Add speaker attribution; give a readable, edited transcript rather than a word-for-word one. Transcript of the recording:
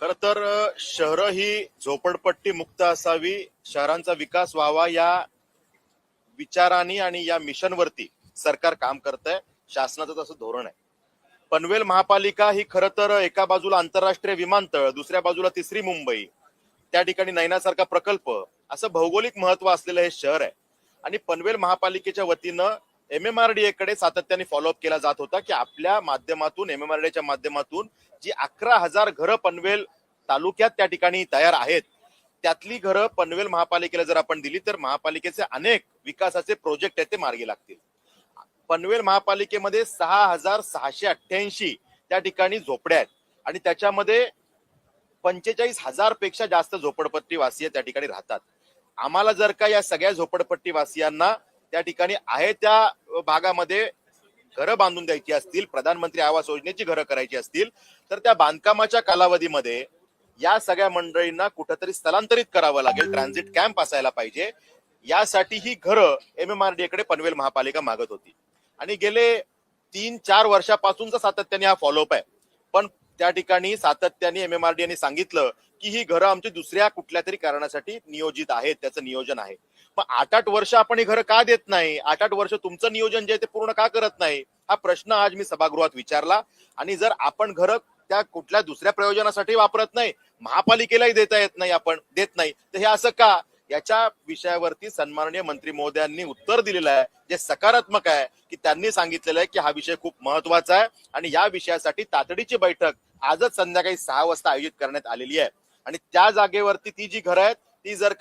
Speaker 1: खर तर शहरं ही झोपडपट्टी मुक्त असावी, शहरांचा विकास व्हावा या विचारांनी आणि या मिशनवरती सरकार काम करत आहे. शासनाचं तसं धोरण आहे. पनवेल महापालिका ही खरं तर एका बाजूला आंतरराष्ट्रीय विमानतळ, दुसऱ्या बाजूला तिसरी मुंबई, त्या ठिकाणी नैनासारखा प्रकल्प, असं भौगोलिक महत्व असलेलं हे शहर आहे. आणि पनवेल महापालिकेच्या वतीनं MMRDA कडे सातत्याने फॉलोअप केला जात होता की आपल्या माध्यमातून MMRDAच्या माध्यमातून जी 11,000 घरं पनवेल तालुक्यात त्या ठिकाणी तयार आहेत, त्यातली घरं पनवेल महापालिकेला जर आपण दिली तर महापालिकेचे अनेक विकासाचे प्रोजेक्ट आहेत ते मार्गी लागतील. पनवेल महापालिकेमध्ये 6,688 त्या ठिकाणी झोपड्या आहेत आणि त्याच्यामध्ये 45,000 पेक्षा जास्त झोपडपट्टी वासीय त्या ठिकाणी राहतात. आम्हाला जर का या सगळ्या झोपडपट्टी वासियांना त्या ठिकाणी आहे त्या भागामध्ये घरं बांधून द्यायची असतील, प्रधानमंत्री आवास योजनेची घरं करायची असतील, तर त्या बांधकामाच्या कालावधीमध्ये या सगळ्या मंडळींना कुठेतरी स्थलांतरित करावं लागेल, ट्रान्झिट कॅम्प असायला पाहिजे. यासाठी ही घरं MMRDA कडे पनवेल महापालिका मागत होती आणि गेले 3-4 वर्षापासूनचा सातत्याने हा फॉलोअप आहे. पण त्या ठिकाणी सातत्याने MMRDA सांगितलं की ही घरं आमची दुसऱ्या कुठल्या तरी कारणासाठी नियोजित आहेत, त्याचं नियोजन आहे. पण 8-8 वर्ष आपण ही घरं का देत नाही, 8-8 वर्ष तुमचं नियोजन जे ते पूर्ण का करत नाही, हा प्रश्न आज मी सभागृहात विचारला. आणि जर आपण घरं त्या कुठल्या दुसऱ्या प्रयोजनासाठी वापरत नाही, महापालिकेलाही देता येत नाही, आपण देत नाही, तर हे असं का, याच्या विषयावरती सन्माननीय मंत्री महोदयांनी उत्तर दिलेलं आहे, जे सकारात्मक आहे. की त्यांनी सांगितलेलं आहे की हा विषय खूप महत्वाचा आहे आणि या विषयासाठी तातडीची बैठक आजच संध्याकाळी 6 वाजता आयोजित करण्यात आलेली आहे. आणि त्या जागेवरती ती जी घरं आहेत ती जर